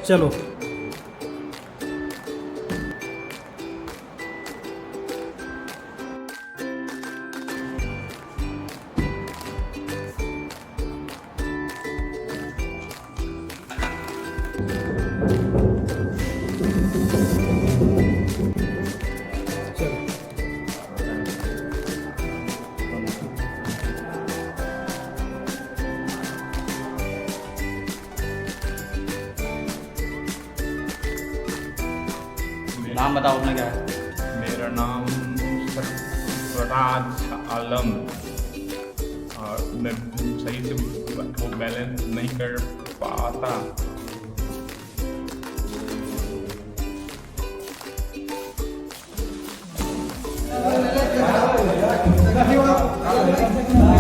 चलो नाम बताओ अपना क्या है? मेरा नाम सरफराज आलम। और मैं सही से वो बैलेंस नहीं कर पाता। धन्यवाद।